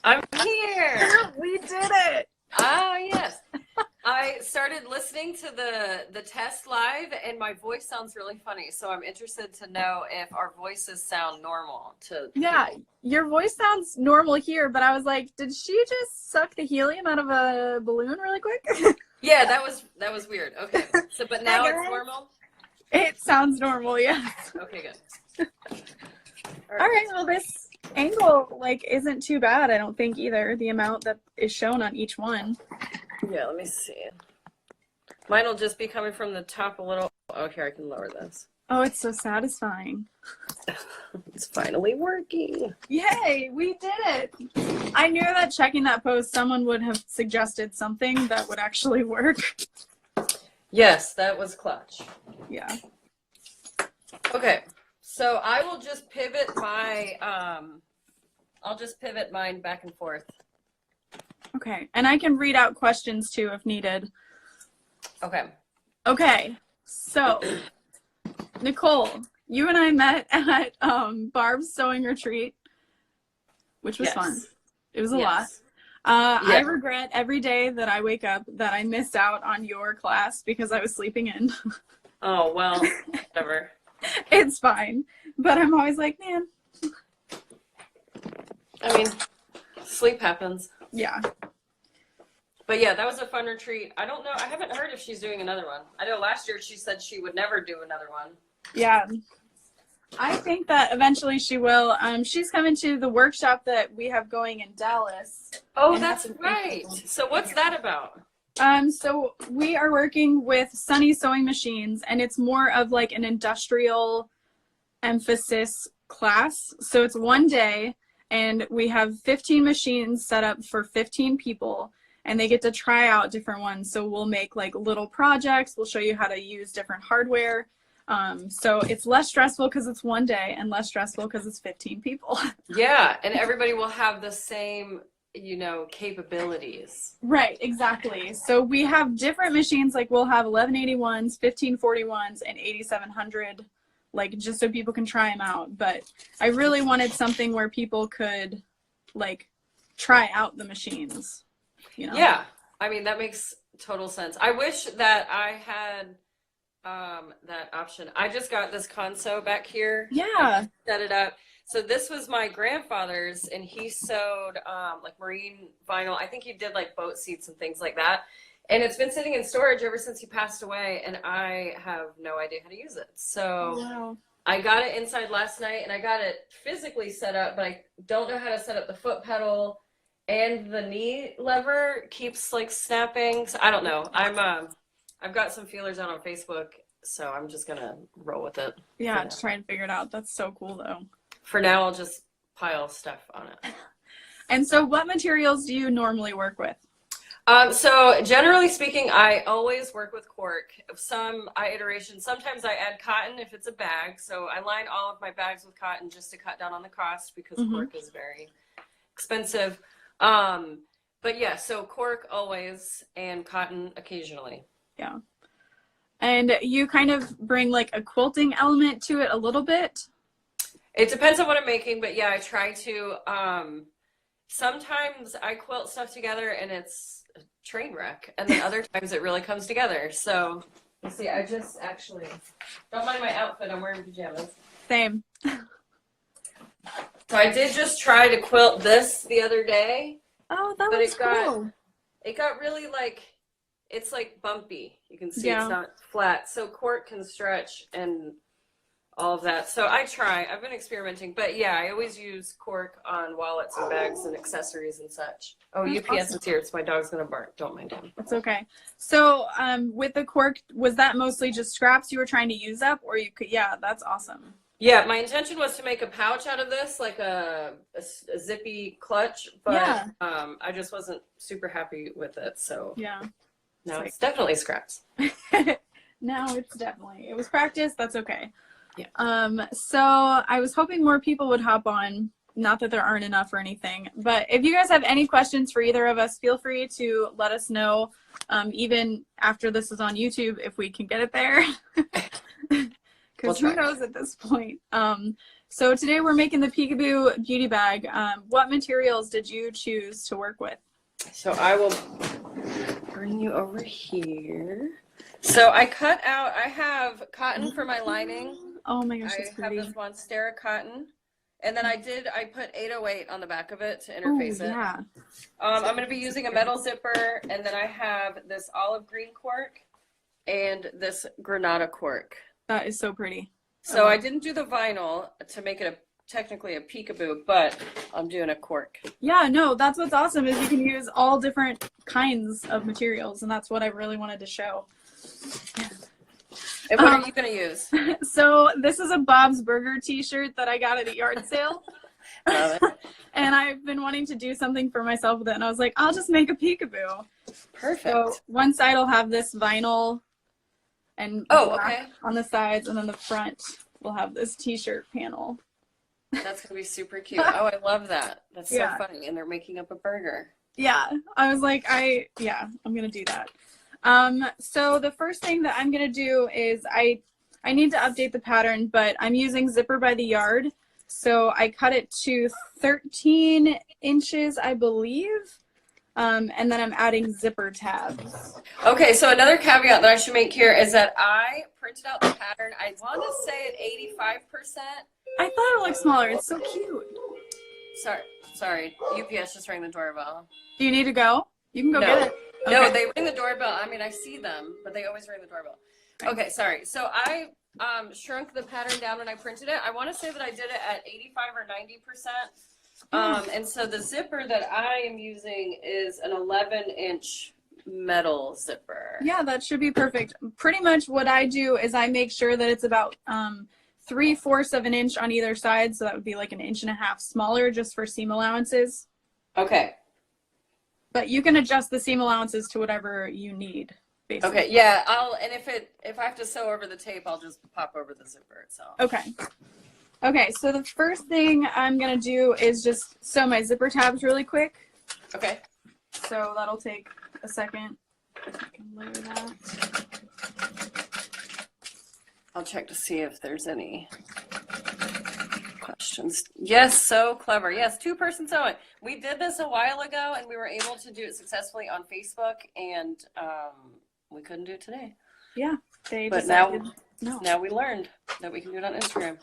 I'm here. We did it. Ah, yes. I started listening to the test live, and my voice sounds really funny. So I'm interested to know if our voices sound normal to people. Your voice sounds normal here, but I was like, did she just suck the helium out of a balloon really quick? Yeah, that was weird. Okay. So, but now it's normal? It sounds normal, yes. Okay, good. All right, well, this angle, like, isn't too bad, I don't think, either. The amount that is shown on each one. Yeah, let me see. Mine will just be coming from the top a little. Oh, here, I can lower this. Oh, it's so satisfying. It's finally working. Yay, we did it. I knew that checking that post, someone would have suggested something that would actually work. Yes, that was clutch. Yeah. Okay, so I will just pivot my, I'll just pivot mine back and forth. Okay, and I can read out questions too if needed. Okay. Okay, so Nicole, you and I met at Barb's sewing retreat, which was fun. It was a lot. I regret every day that I wake up that I missed out on your class because I was sleeping in. Oh, well, whatever. It's fine, but I'm always like, man. I mean, sleep happens. Yeah. But yeah, that was a fun retreat. I don't know. I haven't heard if she's doing another one. I know last year she said she would never do another one. Yeah. I think that eventually she will. She's coming to the workshop that we have going in Dallas. Oh, that's right. So what's that about? So we are working with Sunny sewing machines, and it's more of like an industrial emphasis class. So it's one day, and we have 15 machines set up for 15 people, and they get to try out different ones. So we'll make like little projects. We'll show you how to use different hardware. So it's less stressful because it's one day, and less stressful because it's 15 people. Yeah, and everybody will have the same, you know, capabilities. Right, exactly. So we have different machines, like we'll have 1181s, 1541s, and 8700, like just so people can try them out. But I really wanted something where people could like try out the machines, you know? Yeah, I mean, that makes total sense. I wish that I had that option. I just got this console back here. Yeah. Set it up. So this was my grandfather's, and he sewed like marine vinyl. I think he did like boat seats and things like that. And it's been sitting in storage ever since he passed away, and I have no idea how to use it. So wow. I got it inside last night, and I got it physically set up, but I don't know how to set up the foot pedal, and the knee lever keeps like snapping. So I don't know. I've got some feelers out on Facebook, so I'm just gonna roll with it. Yeah, to try and figure it out. That's so cool though. For now, I'll just pile stuff on it. And so what materials do you normally work with? So generally speaking, I always work with cork. Some iterations. Sometimes I add cotton if it's a bag. So I line all of my bags with cotton just to cut down on the cost because cork is very expensive. But yeah, so cork always and cotton occasionally. Yeah. And you kind of bring like a quilting element to it a little bit? It depends on what I'm making, but yeah, I try to. Sometimes I quilt stuff together and it's a train wreck, and then other times it really comes together. So, you see, I just actually, don't mind my outfit, I'm wearing pajamas. Same. So I did just try to quilt this the other day. Oh, that was cool. It got really like, it's like bumpy. You can see Yeah. it's not flat. So cork can stretch and all of that. So I've been experimenting, but yeah, I always use cork on wallets and bags and accessories and such. Oh, That's UPS awesome. is here. It's my dog's going to bark. Don't mind him. It's okay. So with the cork, was that mostly just scraps you were trying to use up, or you could, yeah, that's awesome. Yeah, my intention was to make a pouch out of this, like a zippy clutch, but Yeah. I just wasn't super happy with it. So Yeah. no, it's definitely scraps. No, it's definitely, it was practice. That's okay. Yeah. So I was hoping more people would hop on. Not that there aren't enough or anything, but if you guys have any questions for either of us, feel free to let us know. Even after this is on YouTube, if we can get it there. because who knows at this point. So today we're making the Peekaboo beauty bag. What materials did you choose to work with? So I will bring you over here. So I cut out, I have cotton for my lining. Oh my gosh, it's I have pretty. this Monstera cotton. And then I put 808 on the back of it to interface it. Yeah. I'm going to be using a metal zipper, and then I have this olive green cork and this granada cork. That is so pretty. So I didn't do the vinyl to make it technically a peekaboo, but I'm doing a cork. Yeah, no, that's what's awesome is you can use all different kinds of materials, and that's what I really wanted to show. And what are you going to use? So this is a Bob's Burger t-shirt that I got at a yard sale. Love it. And I've been wanting to do something for myself with it, and I was like, I'll just make a peekaboo. Perfect. So one side will have this vinyl and black on the sides, and then the front will have this t-shirt panel. That's going to be super cute. Oh, I love that. That's so funny. And they're making up a burger. Yeah, I was like, I'm going to do that. So the first thing that I'm going to do is I need to update the pattern, but I'm using Zipper by the Yard. So I cut it to 13 inches, I believe. And then I'm adding zipper tabs. Okay, so another caveat that I should make here is that I printed out the pattern. I want to say at 85%. I thought it looked smaller. It's so cute. Sorry. UPS just rang the doorbell. Do you need to go? You can go get it. Okay. No, they ring the doorbell. I mean, I see them, but they always ring the doorbell. Okay, sorry. So I shrunk the pattern down when I printed it. I want to say that I did it at 85 or 90%. And so the zipper that I am using is an 11-inch metal zipper. Yeah, that should be perfect. Pretty much what I do is I make sure that it's about 3/4 of an inch on either side. So that would be like 1.5 inches smaller just for seam allowances. Okay. But you can adjust the seam allowances to whatever you need, basically. Okay, yeah, and if I have to sew over the tape, I'll just pop over the zipper itself. Okay, so the first thing I'm gonna do is just sew my zipper tabs really quick. Okay. So that'll take a second. I can layer that. I'll check to see if there's any questions. Yes, so clever. Yes, 2-person sewing. We did this a while ago, and we were able to do it successfully on Facebook, and we couldn't do it today. Yeah, but now we learned that we can do it on Instagram.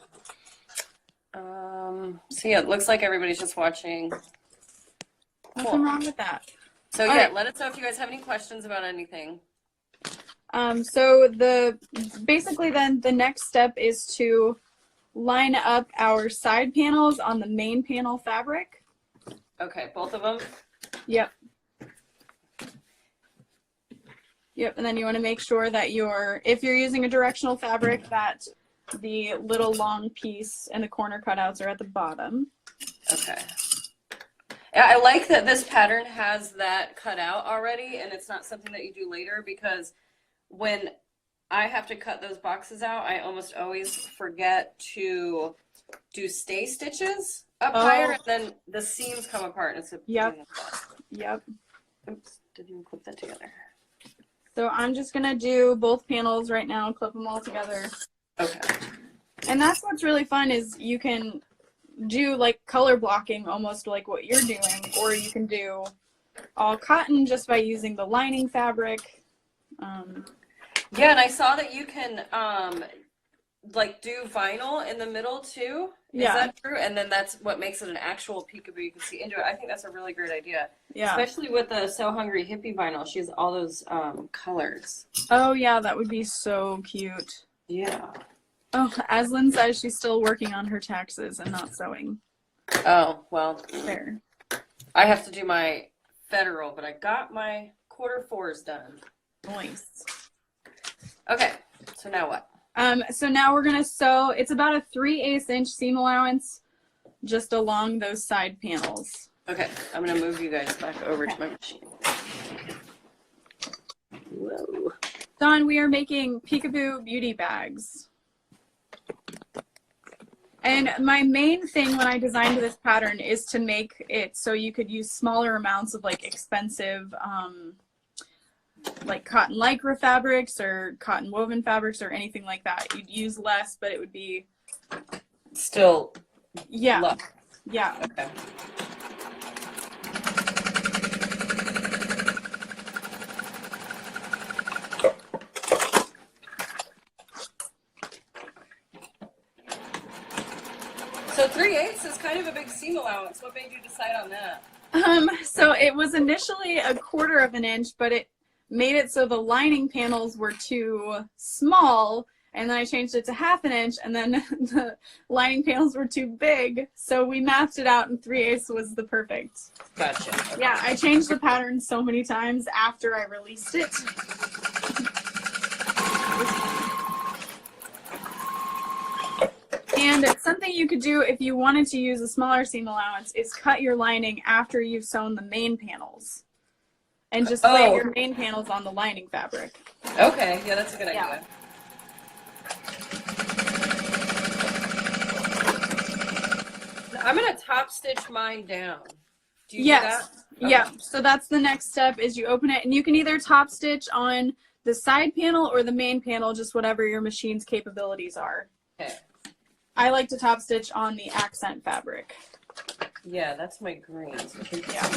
So yeah, it looks like everybody's just watching. Cool. Nothing wrong with that. So yeah, let us know if you guys have any questions about anything. So basically then the next step is to line up our side panels on the main panel fabric. Okay, both of them? Yep. Yep, and then you want to make sure that if you're using a directional fabric, that the little long piece and the corner cutouts are at the bottom. Okay. Yeah, I like that this pattern has that cut out already, and it's not something that you do later, because when I have to cut those boxes out, I almost always forget to do stay stitches up higher, and then the seams come apart. And it's Yep. Oops, didn't even clip that together. So I'm just gonna do both panels right now, clip them all together. Okay. And that's what's really fun is you can do like color blocking almost like what you're doing, or you can do all cotton just by using the lining fabric. Yeah, and I saw that you can like do vinyl in the middle too. Is that true? And then that's what makes it an actual peekaboo. You can see into it. I think that's a really great idea. Yeah. Especially with the So Hungry Hippie vinyl. She has all those colors. Oh yeah, that would be so cute. Yeah. Oh, Aslan says she's still working on her taxes and not sewing. Oh, well. Fair. I have to do my federal, but I got my Q4s done. Nice. Okay, so now what? So now we're gonna sew. It's about a 3/8 inch seam allowance just along those side panels. Okay, I'm gonna move you guys back over to my machine. Whoa. Dawn, we are making peekaboo beauty bags. And my main thing when I designed this pattern is to make it so you could use smaller amounts of like expensive like cotton lycra fabrics or cotton woven fabrics or anything like that. You'd use less, but it would be still yeah. Yeah. Okay. So 3/8 is kind of a big seam allowance. What made you decide on that? So it was initially 1/4 of an inch, but it made it so the lining panels were too small, and then I changed it to 1/2 inch, and then the lining panels were too big, so we mathed it out, and 3/8 was the perfect. Gotcha. Okay. Yeah, I changed the pattern so many times after I released it. And something you could do if you wanted to use a smaller seam allowance is cut your lining after you've sewn the main panels. And just lay your main panels on the lining fabric. Okay, yeah, that's a good idea. I'm going to top stitch mine down. Do you do that? Okay. Yeah, so that's the next step is you open it, and you can either top stitch on the side panel or the main panel, just whatever your machine's capabilities are. Okay. I like to top stitch on the accent fabric. Yeah, that's my greens. Yeah.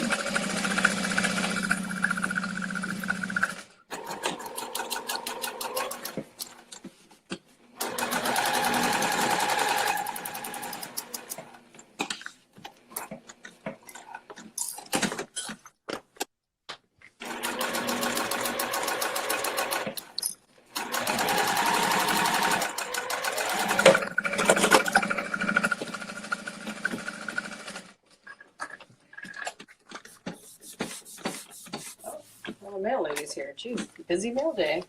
The mail lady's here. Jeez, busy mail day.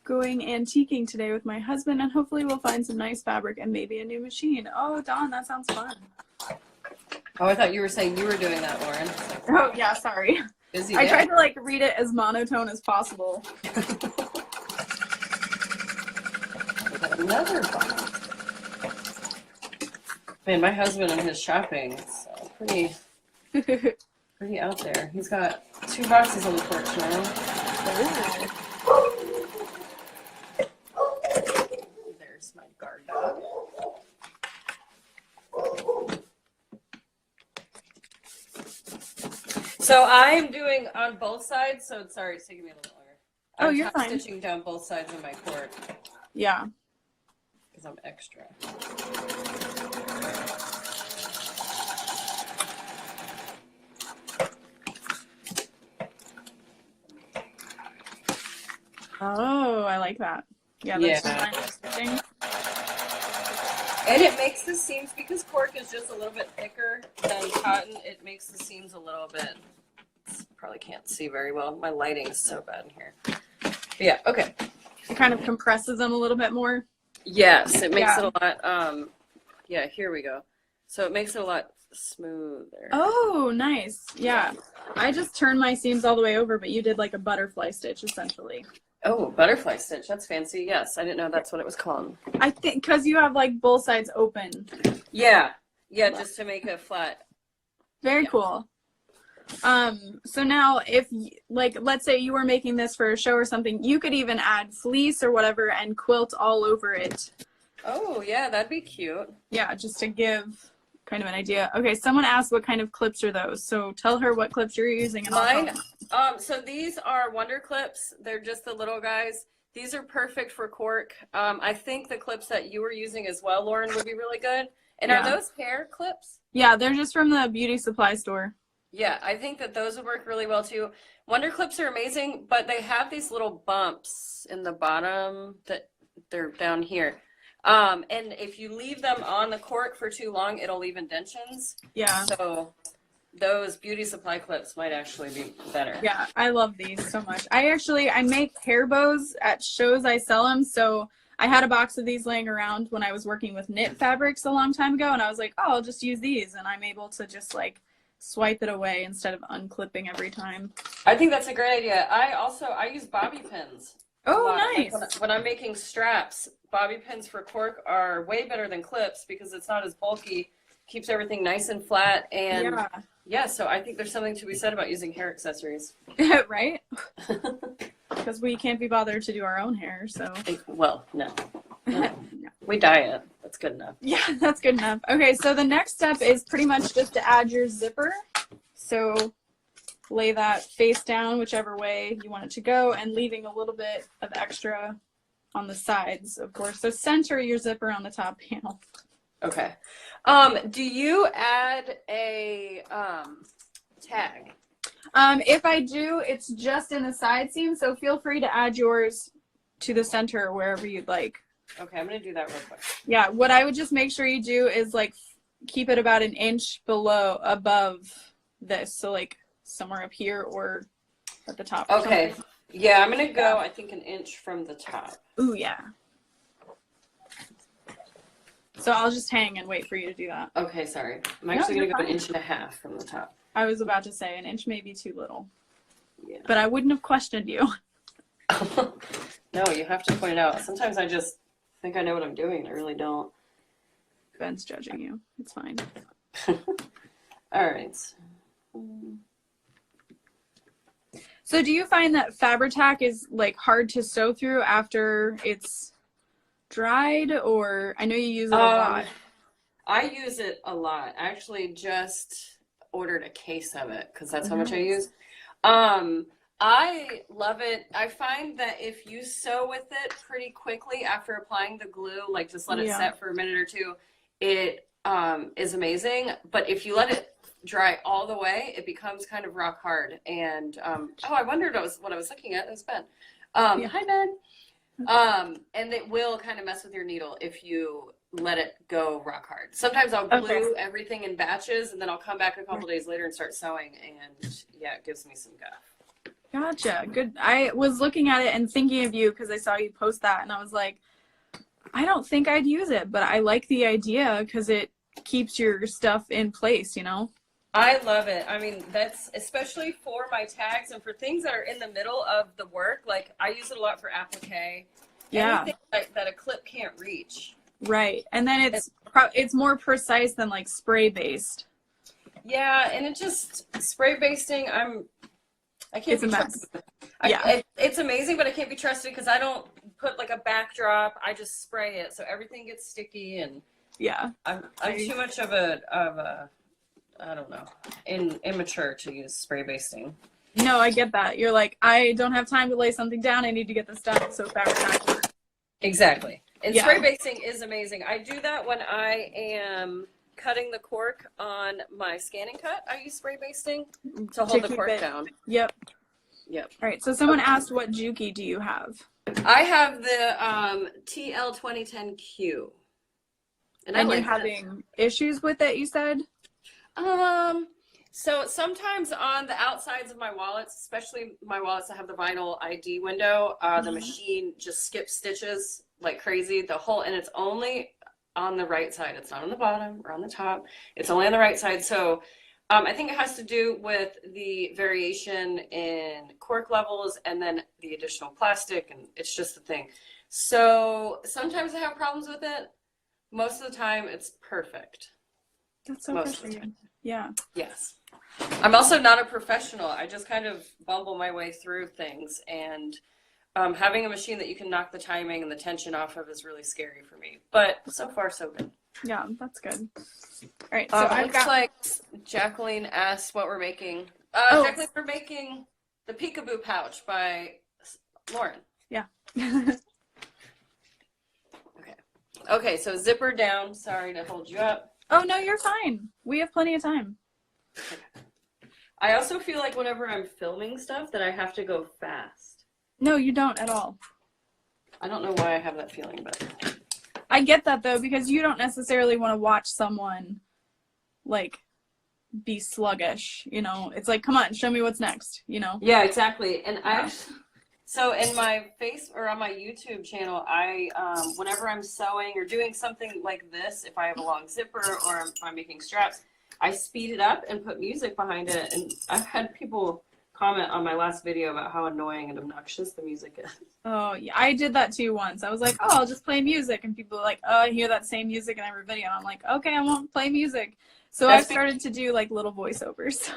Going antiquing today with my husband, and hopefully we'll find some nice fabric and maybe a new machine. Oh, Dawn, that sounds fun. Oh, I thought you were saying you were doing that, Lauren. Oh, yeah, sorry. Busy I day. tried to like read it as monotone as possible. Another box. Man, my husband and his shopping is pretty out there. He's got 2 boxes on the porch now. There's my guard dog. So I'm doing on both sides, so sorry, it's taking me a little longer. Oh, I'm you're fine. stitching down both sides of my cord Yeah. because I'm extra. Oh, I like that. Yeah, that's fine stitching. And it makes the seams, because cork is just a little bit thicker than cotton, it makes the seams a little bit, probably can't see very well. My lighting is so bad in here. But yeah, okay. It kind of compresses them a little bit more. Yes, it makes it a lot, yeah, here we go. So it makes it a lot smoother. Oh, nice. Yeah. I just turned my seams all the way over, but you did like a butterfly stitch essentially. Oh, butterfly stitch. That's fancy. Yes, I didn't know that's what it was called. I think because you have like both sides open. Yeah. Yeah, just to make a flat. Very cool. So now if like, let's say you were making this for a show or something, you could even add fleece or whatever and quilt all over it. Oh, yeah, that'd be cute. Yeah, just to give kind of an idea. Okay, someone asked what kind of clips are those. So tell her what clips you're using. And Mine, so these are Wonder Clips. They're just the little guys. These are perfect for cork. I think the clips that you were using as well, Lauren, would be really good. And are those hair clips? Yeah, they're just from the beauty supply store. Yeah, I think that those would work really well too. Wonder Clips are amazing, but they have these little bumps in the bottom that they're down here. And if you leave them on the cork for too long, it'll leave indentions. Yeah. So those beauty supply clips might actually be better. Yeah, I love these so much. I make hair bows at shows. I sell them. So I had a box of these laying around when I was working with knit fabrics a long time ago. And I was like, oh, I'll just use these. And I'm able to just like swipe it away instead of unclipping every time. I think that's a great idea. I use bobby pins. Oh, nice. When I'm making straps, bobby pins for cork are way better than clips because it's not as bulky, keeps everything nice and flat. And yeah, so I think there's something to be said about using hair accessories. Right? Because we can't be bothered to do our own hair, so. Well, no. We dye it. That's good enough. Yeah, that's good enough. Okay, so the next step is pretty much just to add your zipper. So lay that face down whichever way you want it to go and leaving a little bit of extra on the sides, of course. So center your zipper on the top panel. Okay. Do you add a tag? If I do, it's just in the side seam, so feel free to add yours to the center or wherever you'd like. Okay, I'm going to do that real quick. Yeah, what I would just make sure you do is like keep it about an inch above this. So like somewhere up here or at the top. Okay. Yeah, I'm going to go, I think, an inch from the top. Ooh, yeah. So I'll just hang and wait for you to do that. Okay, sorry. I'm actually going to go an inch and a half from the top. I was about to say an inch may be too little. Yeah. But I wouldn't have questioned you. No, you have to point it out. Sometimes I just think I know what I'm doing. I really don't. Ben's judging you. It's fine. All right. So do you find that Fabri-Tac is like hard to sew through after it's dried, or I know you use it a lot? I use it a lot. I actually just ordered a case of it because that's how much I use. I love it. I find that if you sew with it pretty quickly after applying the glue, like just let it set for a minute or two, it is amazing. But if you let it dry all the way, it becomes kind of rock hard. And oh, I wondered what I was looking at. It was Ben. Hi, Ben. And it will kind of mess with your needle if you let it go rock hard. Sometimes I'll glue everything in batches, and then I'll come back a couple days later and start sewing, and yeah, it gives me some guff. Gotcha. Good. I was looking at it and thinking of you because I saw you post that, and I was like, I don't think I'd use it, but I like the idea because it keeps your stuff in place, you know? I love it. I mean, that's especially for my tags and for things that are in the middle of the work. Like, I use it a lot for applique. Yeah. Anything that a clip can't reach. Right. And then it's more precise than like spray based. Yeah, and it just spray basting. I can't be trusted. It's amazing, but I can't be trusted because I don't put like a backdrop. I just spray it, so everything gets sticky, and I'm too much of a I don't know, immature to use spray basting. No, I get that. You're like, I don't have time to lay something down. I need to get this done. So Fabri-Tac works. Exactly. And spray basting is amazing. I do that when I am cutting the cork on my scanning cut. I use spray basting to hold the cork down. Yep. Yep. All right. So someone asked, what Juki do you have? I have the TL 2010Q. And you're having issues with it, you said? So sometimes on the outsides of my wallets, especially my wallets that have the vinyl ID window, the machine just skips stitches like crazy. And it's only on the right side. It's not on the bottom or on the top. It's only on the right side. So I think it has to do with the variation in cork levels and then the additional plastic, and it's just the thing. So sometimes I have problems with it. Most of the time it's perfect. That's so frustrating. Yeah. Yes. I'm also not a professional. I just kind of bumble my way through things, and having a machine that you can knock the timing and the tension off of is really scary for me. But so far, so good. Yeah, that's good. All right. So it looks like Jacqueline asked what we're making. Jacqueline, we're making the Peekaboo pouch by Lauren. Yeah. Okay, so zipper down. Sorry to hold you up. Oh, no, you're fine. We have plenty of time. Okay. I also feel like whenever I'm filming stuff that I have to go fast. No, you don't at all. I don't know why I have that feeling, but I get that though, because you don't necessarily want to watch someone like be sluggish, you know. It's like, come on, show me what's next, you know. Yeah, exactly. And I actually, so in my on my YouTube channel, I whenever I'm sewing or doing something like this, if I have a long zipper or if I'm making straps, I speed it up and put music behind it. And I've had people comment on my last video about how annoying and obnoxious the music is. Oh yeah, I did that too once. I was like, oh, I'll just play music, and people are like, oh, I hear that same music in every video. And I'm like, okay, I won't play music. So I've started to do like little voiceovers.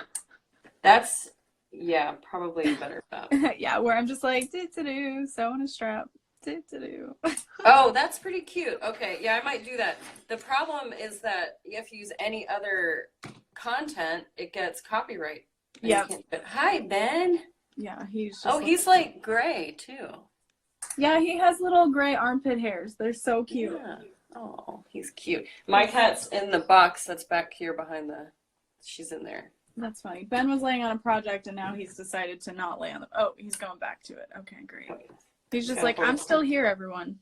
That's, yeah, probably a better job. Yeah, where I'm just like, do sew on a strap, do. Oh, that's pretty cute. Okay, yeah, I might do that. The problem is that if you use any other content, it gets copyright. Yeah. Hi, Ben. Yeah, he's just. Oh, he's like gray too. Yeah, he has little gray armpit hairs. They're so cute. Yeah. Oh, he's cute. My cat's in the box that's back here behind the. She's in there. That's funny. Ben was laying on a project, and now he's decided to not lay on the. Oh, he's going back to it. Okay, great. He's just like, I'm still here, everyone.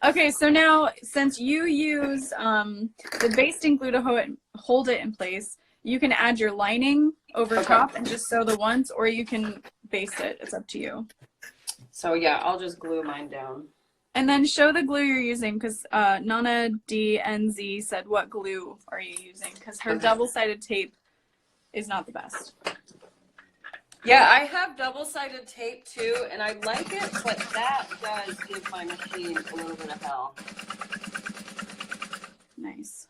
Okay, so now since you use the basting glue to hold it in place, you can add your lining over top and just sew the once, or you can baste it. It's up to you. So yeah, I'll just glue mine down. And then show the glue you're using, because Nana DNZ said, what glue are you using? Because her double-sided tape is not the best. Yeah, I have double-sided tape too, and I like it, but that does give my machine a little bit of hell. Nice.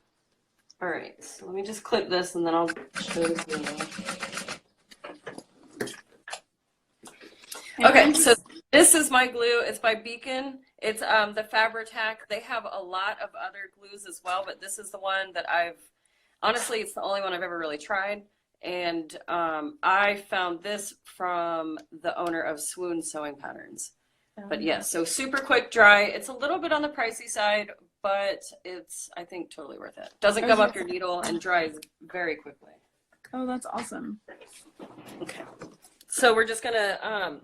All right, so let me just clip this, and then I'll show the glue. Okay, so this is my glue. It's by Beacon. It's the Fabri-Tac. They have a lot of other glues as well, but this is the one that honestly, it's the only one I've ever really tried. And I found this from the owner of Swoon Sewing Patterns. But yeah, so super quick dry. It's a little bit on the pricey side, but it's, I think, totally worth it. Doesn't gum up your needle and dries very quickly. Oh, that's awesome. Okay. So we're just gonna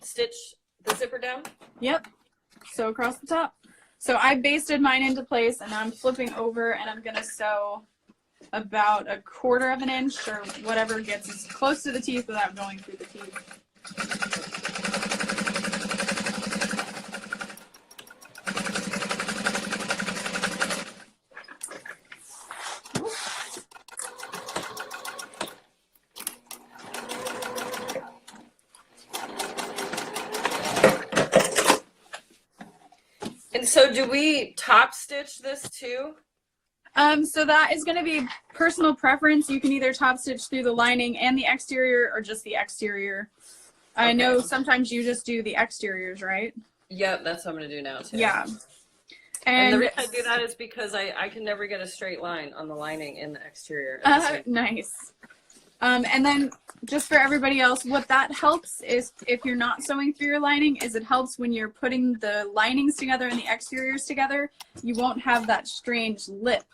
stitch the zipper down? Yep. Sew across the top. So I basted mine into place, and now I'm flipping over, and I'm gonna sew about 1/4 of an inch or whatever gets as close to the teeth without going through the teeth. And so do we top stitch this too? So that is going to be personal preference. You can either top stitch through the lining and the exterior, or just the exterior. Okay. I know sometimes you just do the exteriors, right? Yep, that's what I'm going to do now too. Yeah. And the reason I do that is because I can never get a straight line on the lining in the exterior. Nice. And then just for everybody else, what that helps is, if you're not sewing through your lining, is it helps when you're putting the linings together and the exteriors together, you won't have that strange lip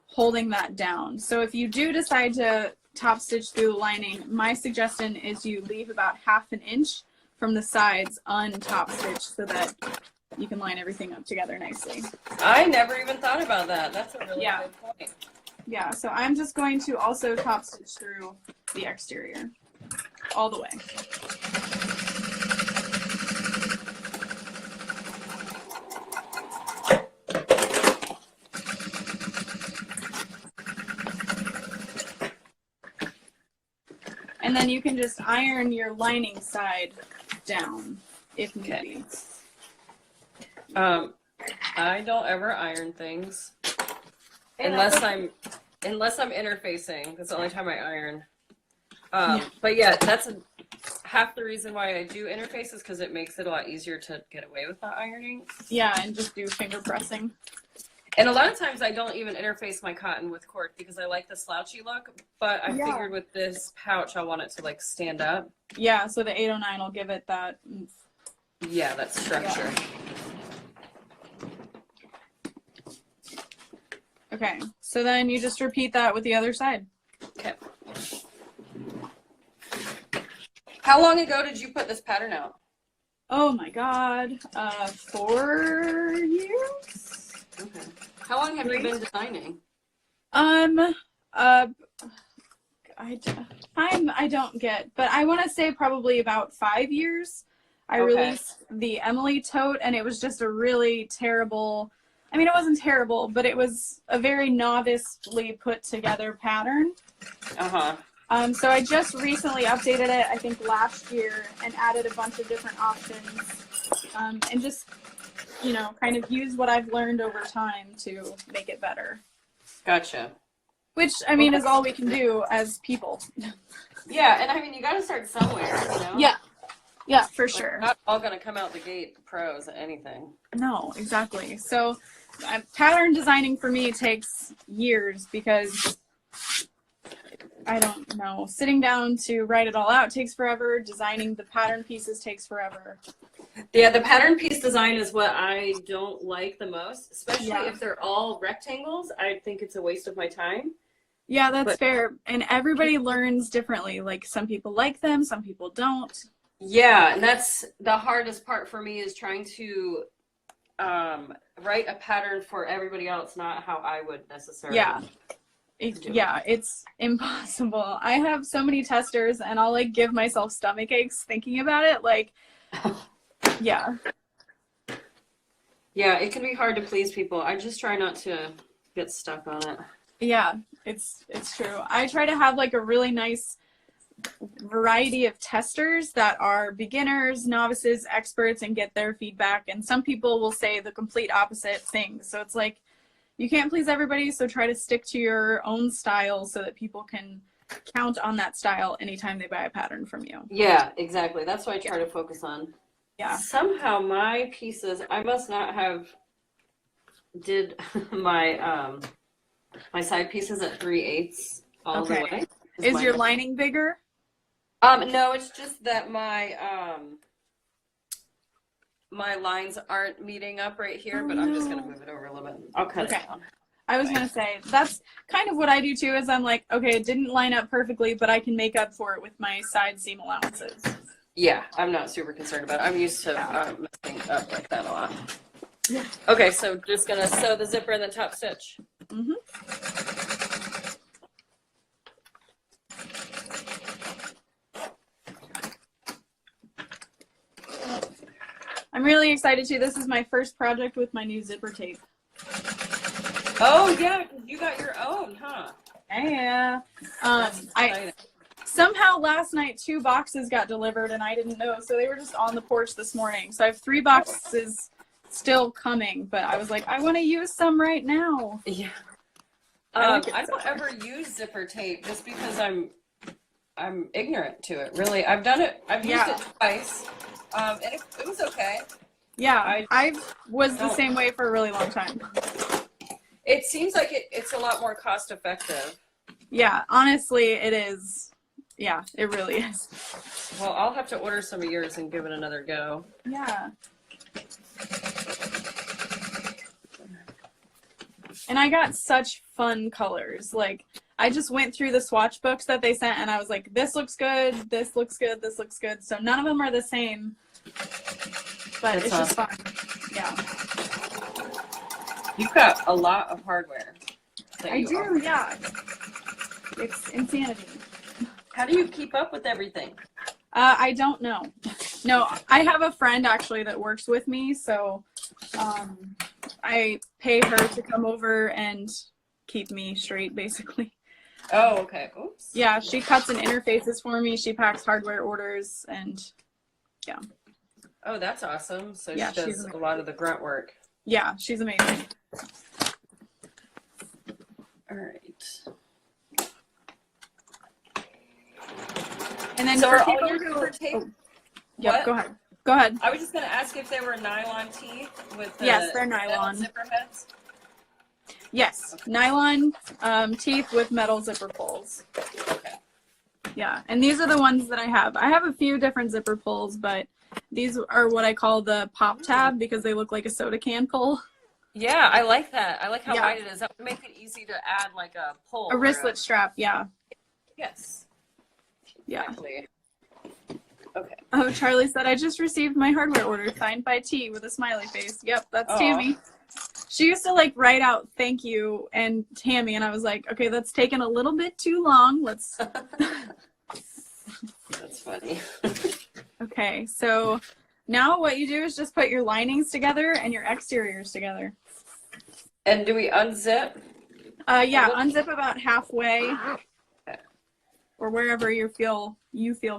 holding that down. So if you do decide to top stitch through the lining, my suggestion is you leave about 1/2 inch from the sides untop stitch so that you can line everything up together nicely. I never even thought about that. That's a really good point. Yeah, so I'm just going to also top stitch through the exterior all the way. And then you can just iron your lining side down if need be. I don't ever iron things unless I'm interfacing. That's the only time I iron. But yeah, that's half the reason why I do interface, is because it makes it a lot easier to get away with not ironing. Yeah, and just do finger pressing. And a lot of times I don't even interface my cotton with cork because I like the slouchy look, but I figured with this pouch I want it to like stand up. Yeah, so the 809 will give it that oomph. Yeah, that structure. Yeah. Okay, so then you just repeat that with the other side. Okay. How long ago did you put this pattern out? Oh my God. 4 years? Okay. How long have you been designing? I don't get, but I want to say probably about 5 years. I released the Emily tote, and it was just a really terrible, I mean, it wasn't terrible, but it was a very novicely put together pattern. So I just recently updated it, I think last year, and added a bunch of different options, and just, you know, kind of use what I've learned over time to make it better. Gotcha. Which, I mean, is all we can do as people. Yeah, and I mean, you got to start somewhere, you know? Yeah. Yeah, for Like, sure. not all going to come out the gate pros at anything. No, exactly. So pattern designing for me takes years because I don't know. Sitting down to write it all out takes forever. Designing the pattern pieces takes forever. Yeah, the pattern piece design is what I don't like the most, especially if they're all rectangles. I think it's a waste of my time. Yeah, that's fair. And everybody learns differently. Like some people like them, some people don't. Yeah, and that's the hardest part for me is trying to write a pattern for everybody else, not how I would necessarily. Yeah. It's impossible. I have so many testers and I'll like give myself stomach aches thinking about it. Like, yeah. Yeah, it can be hard to please people. I just try not to get stuck on it. Yeah, it's true. I try to have like a really nice variety of testers that are beginners, novices, experts, and get their feedback. And some people will say the complete opposite thing. So it's like, you can't please everybody. So try to stick to your own style so that people can count on that style anytime they buy a pattern from you. Yeah, exactly. That's what I try to focus on. Yeah. Somehow my pieces, I must not have did my my side pieces at 3/8 all the way. Is your lining bigger? No, it's just that my my lines aren't meeting up right here, but I'm just gonna move it over a little bit. I'll cut it down. I was gonna say that's kind of what I do too. Is I'm like, okay, it didn't line up perfectly, but I can make up for it with my side seam allowances. Yeah, I'm not super concerned about it. I'm used to messing up like that a lot. Yeah. Okay, so just gonna sew the zipper in the top stitch. Mm-hmm. I'm really excited too. This is my first project with my new zipper tape. Oh yeah, you got your own, huh? Yeah. Somehow last night 2 boxes got delivered and I didn't know, so they were just on the porch this morning. So I have 3 boxes still coming, but I was like, I want to use some right now. Yeah. I don't ever use zipper tape just because I'm ignorant to it. Really, I've done it. I've used it twice, and it was okay. Yeah, I was the same way for a really long time. It seems like it's a lot more cost effective. Yeah, honestly, it is. Yeah, it really is. Well, I'll have to order some of yours and give it another go. Yeah. And I got such fun colors. Like, I just went through the swatch books that they sent and I was like, this looks good, this looks good, this looks good. So none of them are the same, but it's just fun. Yeah. You've got a lot of hardware. I do, yeah. It's insanity. How do you keep up with everything? I don't know. No, I have a friend actually that works with me, so I pay her to come over and keep me straight, basically. Oh, okay. Oops. Yeah, she cuts and interfaces for me. She packs hardware orders, and yeah. Oh, that's awesome. So yeah, she does a lot of the grunt work. Yeah, she's amazing. All right. And then so for are people all your who zipper tape? Yeah, go ahead. Go ahead. I was just going to ask if they were nylon teeth with the yes, they're nylon zipper heads. Yes, okay. Nylon teeth with metal zipper pulls. Okay. Yeah, and these are the ones that I have. I have a few different zipper pulls, but these are what I call the pop tab because they look like a soda can pull. Yeah, I like that. I like how wide it is. That would make it easy to add like a pull. A wristlet strap, yeah. Yes. Yeah. Exactly. Okay. Oh, Charlie said, I just received my hardware order signed by T with a smiley face. Yep, that's Aw. Tammy. She used to like write out thank you and Tammy, and I was like, okay, that's taken a little bit too long. Let's. That's funny. Okay, so now what you do is just put your linings together and your exteriors together. And do we unzip? Yeah, unzip about halfway, Okay. or wherever you feel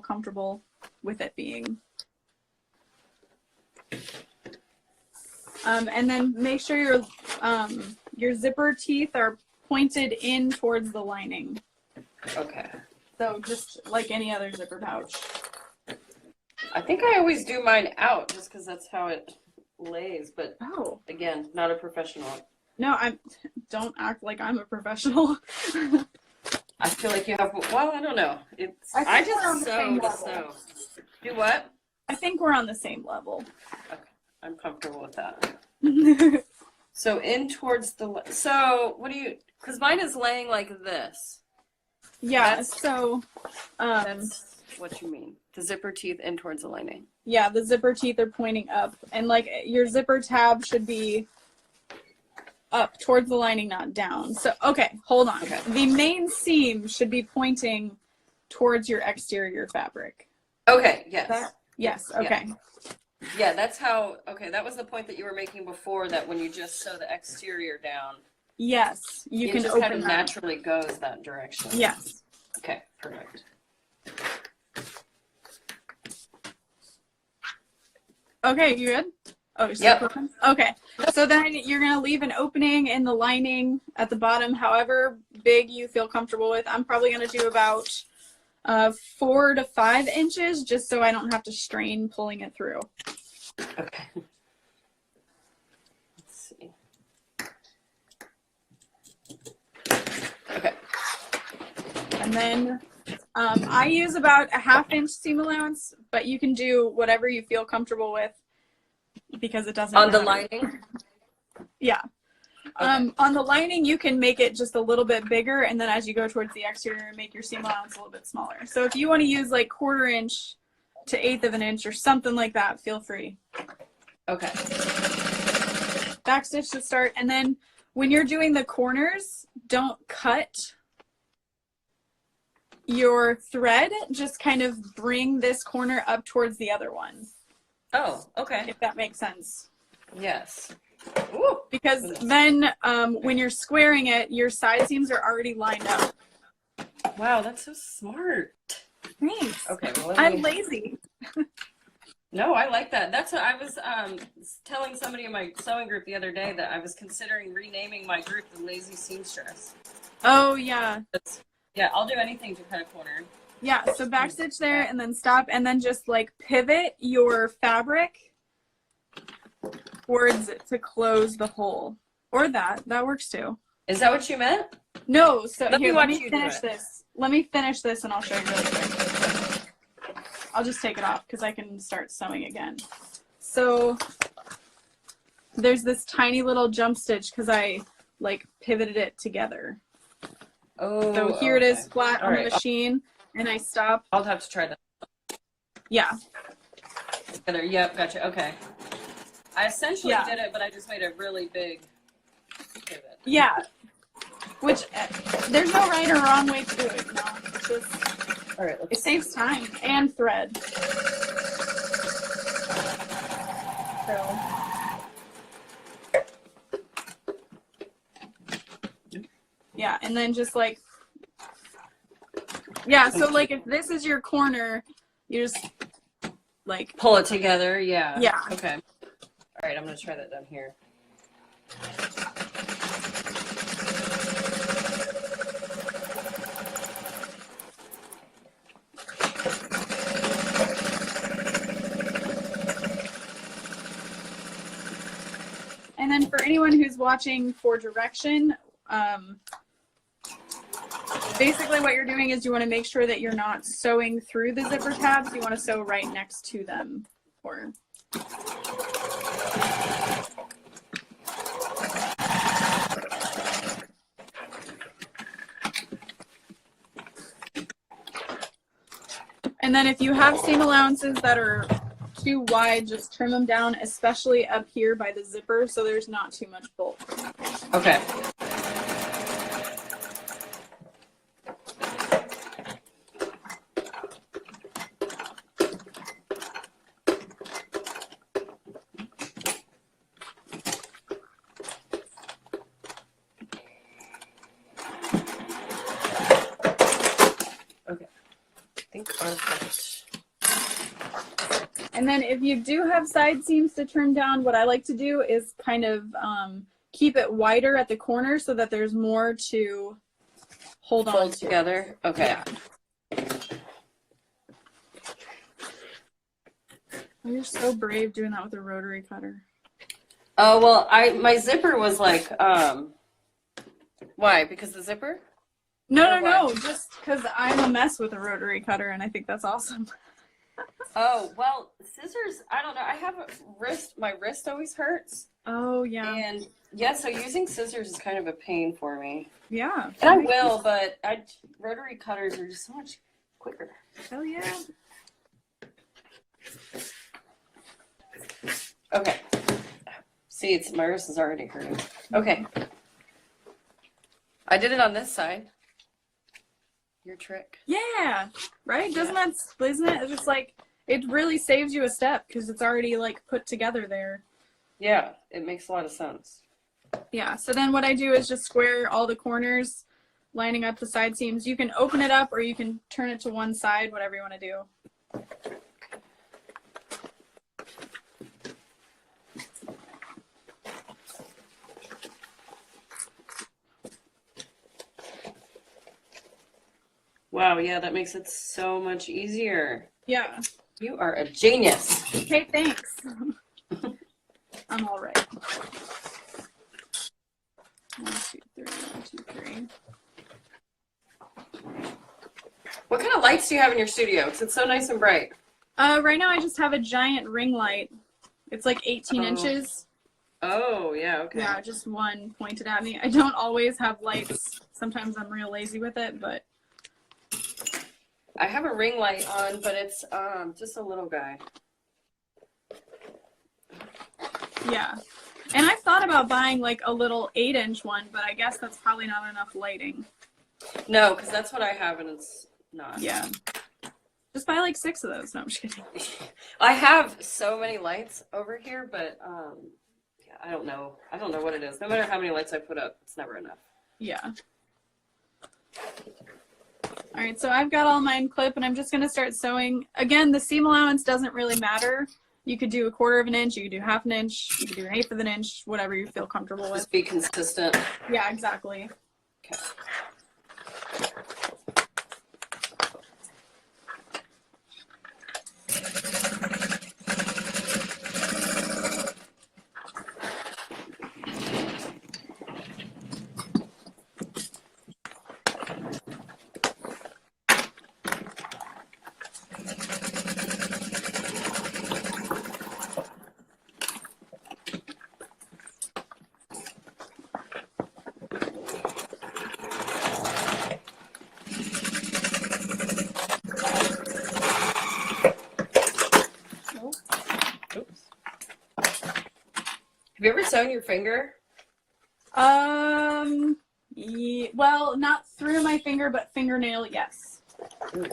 comfortable with it being. And then make sure your zipper teeth are pointed in towards the lining. Okay. So just like any other zipper pouch. I think I always do mine out just because that's how it lays. But Oh. again, not a professional. No, don't act like I'm a professional. I feel like you have. Well, I don't know. I I think we're on just the same sew to level. sew. Do what? I think we're on the same level. Okay, I'm comfortable with that. So in towards the. So what do you? Because mine is laying like this. Yeah, so That's what you mean. The zipper teeth in towards the lining. yeah, the zipper teeth are pointing up, and like your zipper tab should be up towards the lining, not down. So okay, hold on. Okay. The main seam should be pointing towards your exterior fabric. Okay. Yes. Yes. Okay. Yeah, that's how. Okay, that was the point that you were making before. That when you just sew the exterior down, Yes, you it can just open kind of that. naturally goes that direction. Yes. Okay. Perfect. Okay, you good? Oh, you're still Yep. cooking? Okay. So then you're going to leave an opening in the lining at the bottom, however big you feel comfortable with. I'm probably going to do about 4 to 5 inches just so I don't have to strain pulling it through. Okay. Let's see. Okay. And then I use about a 1/2 inch seam allowance, but you can do whatever you feel comfortable with because it doesn't On the matter. lining? Yeah. Okay. On the lining, you can make it just a little bit bigger, and then as you go towards the exterior, make your seam allowance a little bit smaller. So if you want to use like 1/4 inch to 1/8 of an inch or something like that, feel free. Okay. Backstitch to start, and then when you're doing the corners, don't cut your thread. Just kind of bring this corner up towards the other one. Oh, okay. If that makes sense. Yes. Ooh. Because then when you're squaring it, your side seams are already lined up. Wow, that's so smart. Thanks. Okay. Well, I'm lazy. No, I like that. That's what I was telling somebody in my sewing group the other day that I was considering renaming my group the Lazy Seamstress. Oh, yeah. Yeah, I'll do anything to cut a corner. Yeah, so backstitch there and then stop and then just like pivot your fabric towards it to close the hole. Or that works too. Is that what you meant? No, so Let here, me let watch me you do finish it. this. Let me finish this and I'll show you really quick. I'll just take it off because I can start sewing again. So there's this tiny little jump stitch because I like pivoted it together. Oh. So here it is flat on the right. machine and I stop. I'll have to try that. Yeah. Together. Yep, gotcha. Okay. I essentially Yeah. did it, but I just made a really big pivot. Yeah. Which there's no right or wrong way to do it, you know. It's just, All right. it saves time and thread. So yeah, and then just like so like if this is your corner, you just like pull it together. Yeah. Yeah. Okay. All right, I'm gonna try that down here. And then for anyone who's watching for direction, basically what you're doing is you want to make sure that you're not sewing through the zipper tabs. You want to sew right next to them. Or And then if you have seam allowances that are too wide, just trim them down, especially up here by the zipper, so there's not too much bulk. Okay. Okay. I think I'm finished. And then if you do have side seams to trim down, what I like to do is kind of keep it wider at the corner so that there's more to hold on Fold to. together. Okay. Yeah. You're so brave doing that with a rotary cutter. Oh, well, my zipper was like, why? Because the zipper? No, just because I'm a mess with a rotary cutter, and I think that's awesome. Oh, well, scissors, I don't know. I have a wrist, my wrist always hurts. Oh, yeah. And yeah, so using scissors is kind of a pain for me. Yeah. And I will, but rotary cutters are just so much quicker. Hell yeah. Okay. See, my wrist is already hurting. Okay. I did it on this side. Your trick. Yeah. Right? Isn't it? It's just like, it really saves you a step because it's already like put together there. Yeah, it makes a lot of sense. Yeah. So then what I do is just square all the corners, lining up the side seams. You can open it up or you can turn it to one side, whatever you want to do. Wow, yeah, that makes it so much easier. Yeah. You are a genius. Okay, thanks. I'm all right. 1, 2, 3, 1, 2, 3. What kind of lights do you have in your studio? Because it's so nice and bright. Right now I just have a giant ring light. It's like 18 inches. Oh, yeah, okay. Yeah, just one pointed at me. I don't always have lights. Sometimes I'm real lazy with it, but I have a ring light on, but it's just a little guy. yeah. And I've thought about buying like a little 8-inch one, but I guess that's probably not enough lighting. No, because that's what I have, and it's not. Yeah. Just buy like 6 of those. No, I'm just kidding. I have so many lights over here, but yeah, I don't know. I don't know what it is. No matter how many lights I put up, it's never enough. Yeah. All right, so I've got all mine clipped, and I'm just going to start sewing. Again, the seam allowance doesn't really matter. You could do 1/4 of an inch, you could do 1/2 an inch, you could do 1/8 of an inch, whatever you feel comfortable with. Just be consistent. Yeah, exactly. Okay. Oops. Have you ever sewn your finger? Yeah, well, not through my finger, but fingernail, yes. Ooh,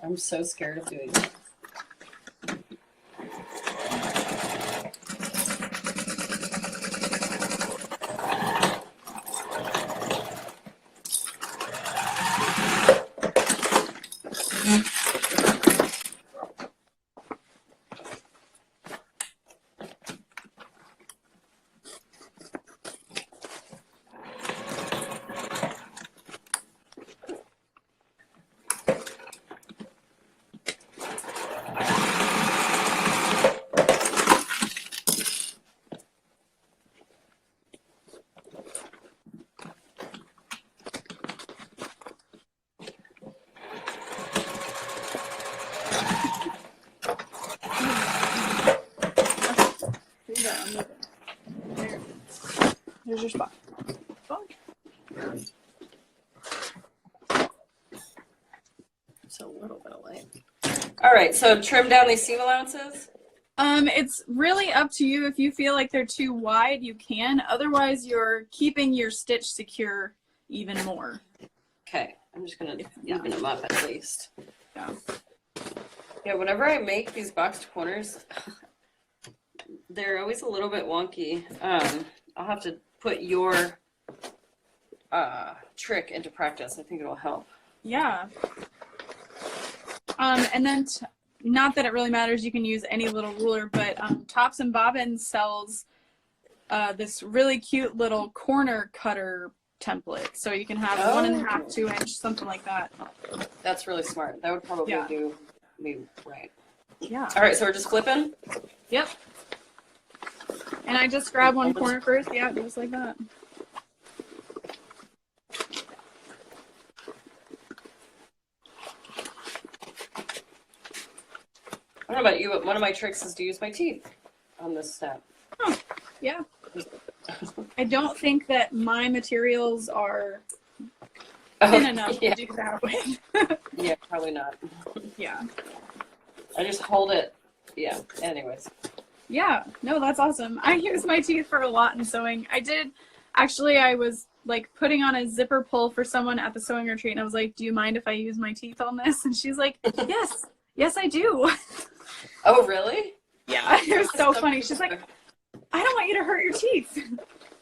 I'm so scared of doing that. There's your spot. Just a little bit of light. All right, so trim down these seam allowances. It's really up to you. If you feel like they're too wide, you can. Otherwise, you're keeping your stitch secure even more. Okay, I'm just gonna even them up at least. Yeah. Yeah, whenever I make these boxed corners, they're always a little bit wonky. I'll have to put your trick into practice. I think it'll help. Yeah. And then, not that it really matters, you can use any little ruler, but Tops and Bobbins sells this really cute little corner cutter template. So you can have 1.5, 2 inch, something like that. That's really smart. That would probably do me right. Yeah. All right, so we're just flipping? Yep. And I just grab one corner first. Yeah, just like that. I don't know about you, but one of my tricks is to use my teeth on this step. Oh, yeah. I don't think that my materials are thin enough to do that with. Yeah, probably not. Yeah. I just hold it. Yeah, anyways. Yeah, no, that's awesome. I use my teeth for a lot in sewing. I was like putting on a zipper pull for someone at the sewing retreat, and I was like, do you mind if I use my teeth on this? And she's like, yes, I do. Oh, really? Yeah, it was so funny. She's like, I don't want you to hurt your teeth.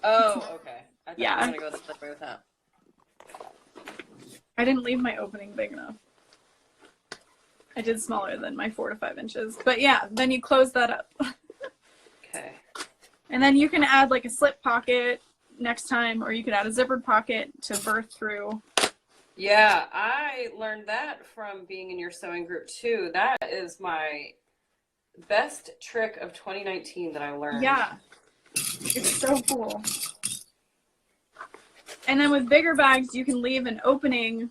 Oh, okay. I thought Yeah. I was going to go the way with that. I didn't leave my opening big enough. I did smaller than my 4 to 5 inches. But yeah, then you close that up. Okay. And then you can add like a slip pocket next time, or you could add a zippered pocket to birth through. Yeah, I learned that from being in your sewing group too. That is my best trick of 2019 that I learned. Yeah, it's so cool. And then with bigger bags, you can leave an opening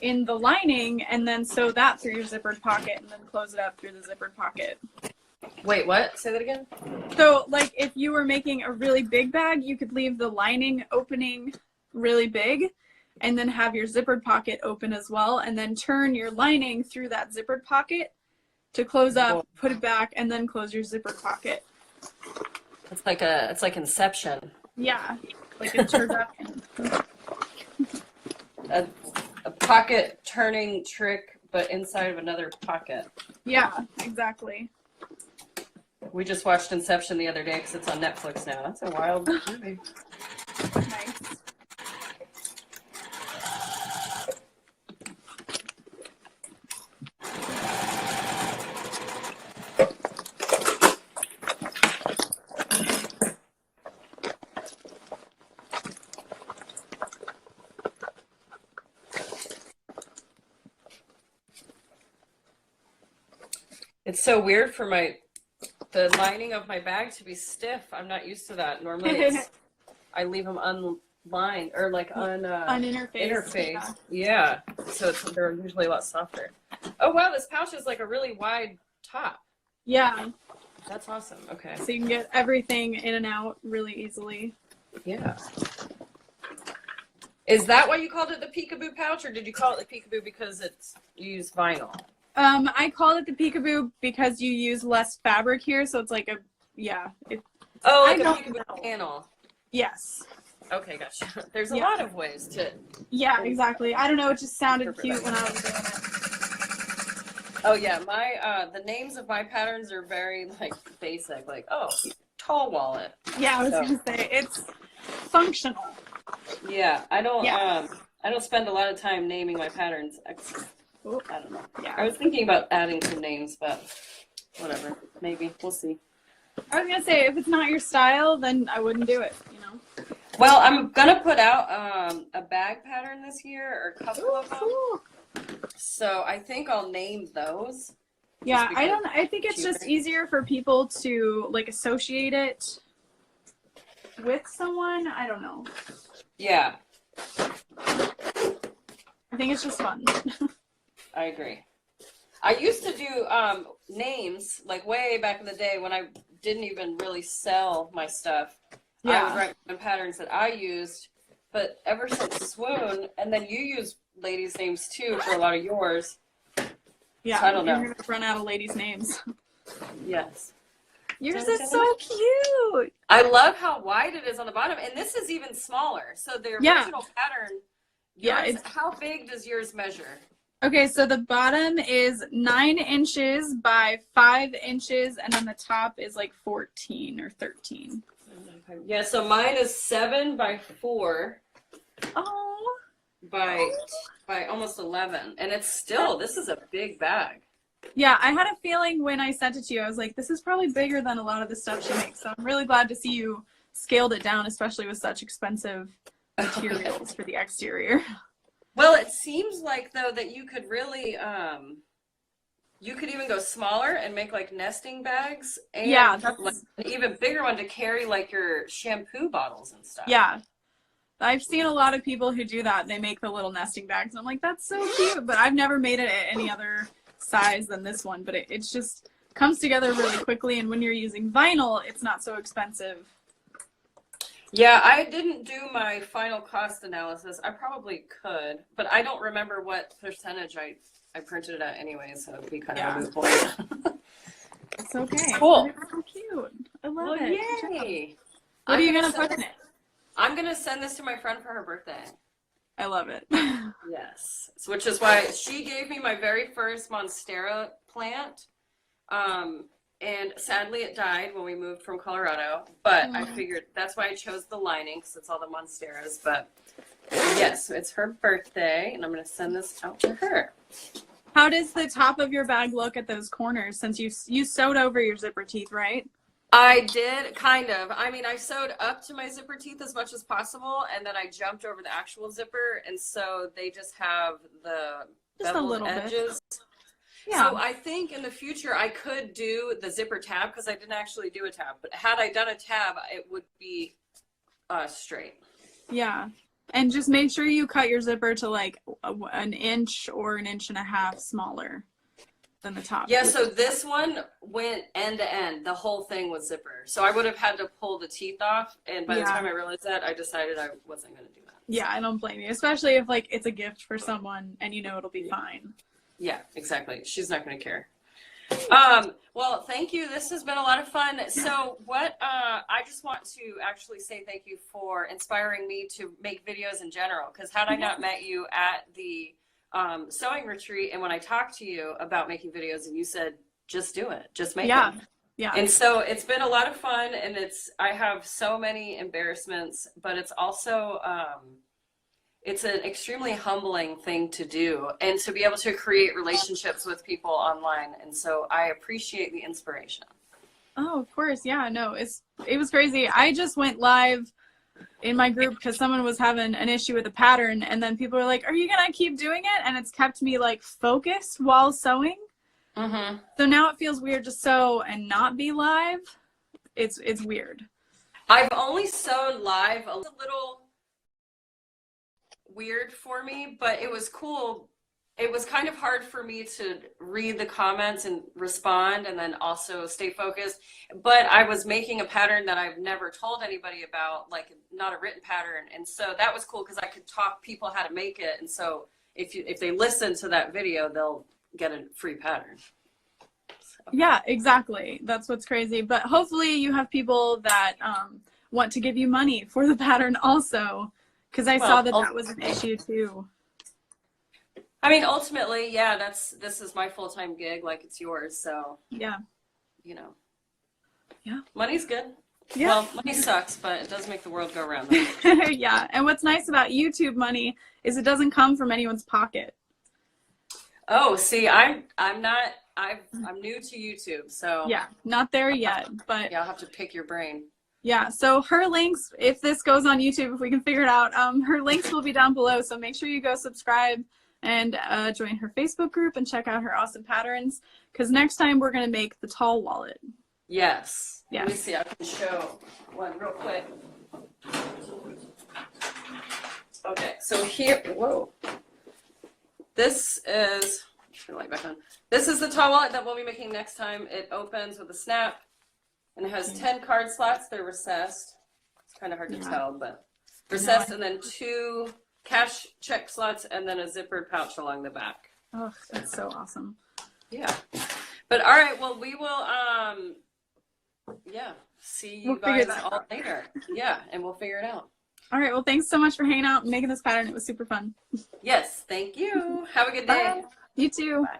in the lining and then sew that through your zippered pocket and then close it up through the zippered pocket. Wait, what? Say that again? So like if you were making a really big bag, you could leave the lining opening really big and then have your zippered pocket open as well, and then turn your lining through that zippered pocket to close up, put it back, and then close your zippered pocket. It's like Inception. Yeah, like a turducken. A pocket turning trick, but inside of another pocket. Yeah, exactly. We just watched Inception the other day because it's on Netflix now. That's a wild movie. Nice. It's so weird for the lining of my bag to be stiff. I'm not used to that. Normally I leave them unlined or like interface. Yeah. So they're usually a lot softer. Oh wow, this pouch is like a really wide top. Yeah. That's awesome. Okay. So you can get everything in and out really easily. Yeah. Is that why you called it the peekaboo pouch, or did you call it the peekaboo because you use vinyl? I called it the peekaboo because you use less fabric here, so it's like a like a peekaboo panel. Yes. Okay, gotcha. There's a lot of ways to. Yeah, exactly. I don't know. It just sounded cute when I was doing it. Oh yeah, the names of my patterns are very like basic, like tall wallet. Yeah, I was gonna say it's functional. Yeah, I don't spend a lot of time naming my patterns. I don't know. Yeah. I was thinking about adding some names, but whatever. Maybe we'll see. I was gonna say if it's not your style, then I wouldn't do it. You know. Well, I'm gonna put out a bag pattern this year, or a couple of them. Cool. So I think I'll name those. Yeah, I think it's just easier for people to like associate it with someone. I don't know. Yeah. I think it's just fun. I agree. I used to do names like way back in the day when I didn't even really sell my stuff. Yeah. I would write down patterns that I used, but ever since Swoon, and then you use ladies' names too for a lot of yours, Yeah, So I don't know. you're gonna run out of ladies' names. Yes. Yours is so cute. I love how wide it is on the bottom, and this is even smaller. So the original pattern, yours, how big does yours measure? Okay, so the bottom is 9 inches by 5 inches, and then the top is like 14 or 13. Yeah, so mine is 7 by 4. Oh. By almost 11, and it's still, this is a big bag. Yeah, I had a feeling when I sent it to you, I was like, this is probably bigger than a lot of the stuff she makes. So I'm really glad to see you scaled it down, especially with such expensive materials for the exterior. Well, it seems like though that you could really, you could even go smaller and make like nesting bags, and that's like an even bigger one to carry like your shampoo bottles and stuff. Yeah. I've seen a lot of people who do that. They make the little nesting bags, and I'm like, that's so cute. But I've never made it at any other size than this one. But it's just comes together really quickly, and when you're using vinyl, it's not so expensive. Yeah, I didn't do my final cost analysis. I probably could, but I don't remember what percentage I printed it at anyway, so it'd be kind of a moot point. It's okay. Cool. It's so cute. I love it. Yay. What are you going to put in it? I'm going to send this to my friend for her birthday. I love it. Yes. So, which is why she gave me my very first Monstera plant. And sadly it died when we moved from Colorado, but I figured that's why I chose the lining, because it's all the Monsteras. But yes, so it's her birthday, and I'm going to send this out to her. How does the top of your bag look at those corners, since you sewed over your zipper teeth, right? I did, kind of. I mean, I sewed up to my zipper teeth as much as possible, and then I jumped over the actual zipper, and so they just have the beveled edges. Yeah. So I think in the future I could do the zipper tab, because I didn't actually do a tab. But had I done a tab, it would be straight. Yeah. And just make sure you cut your zipper to like an inch or an inch and a half smaller than the top. Yeah, so this one went end to end. The whole thing was zipper. So I would have had to pull the teeth off. And by the time I realized that, I decided I wasn't going to do that. Yeah, I don't blame you. Especially if like it's a gift for someone and you know it'll be fine. Yeah, exactly. She's not going to care. Well, thank you. This has been a lot of fun. So I just want to actually say thank you for inspiring me to make videos in general. Because had I not met you at the sewing retreat, and when I talked to you about making videos, and you said, just do it, just make them. Yeah. And so it's been a lot of fun, and I have so many embarrassments, but it's also, it's an extremely humbling thing to do, and to be able to create relationships with people online. And so I appreciate the inspiration. Oh, of course. Yeah, no, it was crazy. I just went live in my group because someone was having an issue with a pattern, and then people were like, are you gonna keep doing it? And it's kept me like focused while sewing. So now it feels weird to sew and not be live. It's weird. I've only sewed live a little weird for me, but it was cool. It was kind of hard for me to read the comments and respond and then also stay focused. But I was making a pattern that I've never told anybody about, like not a written pattern. And so that was cool because I could talk people how to make it. And so if they listen to that video, they'll get a free pattern. So. Yeah, exactly. That's what's crazy. But hopefully you have people that want to give you money for the pattern also, because I saw that was an issue too. I mean, ultimately, yeah, this is my full-time gig, like it's yours. So yeah, you know, yeah, money's good. Yeah. Well, money sucks, but it does make the world go round. Yeah, and what's nice about YouTube money is it doesn't come from anyone's pocket. Oh, see, I'm new to YouTube, so yeah, not there yet, but yeah, I'll have to pick your brain. Yeah, so her links, if this goes on YouTube, if we can figure it out, her links will be down below. So make sure you go subscribe and join her Facebook group and check out her awesome patterns, because next time we're going to make the tall wallet. Yes. Let me see. I can show one real quick. Okay, so here, whoa. This is, turn the light back on. This is the tall wallet that we'll be making next time. It opens with a snap, and it has 10 card slots. They're recessed. It's kind of hard to tell, but recessed, and then 2 cash check slots, and then a zippered pouch along the back. Oh, that's so awesome. Yeah. But all right, well, we will, see you We'll figure guys that all out. later. Yeah, and we'll figure it out. All right. Well, thanks so much for hanging out and making this pattern. It was super fun. Yes, thank you. Have a good day. Bye. You too. Bye.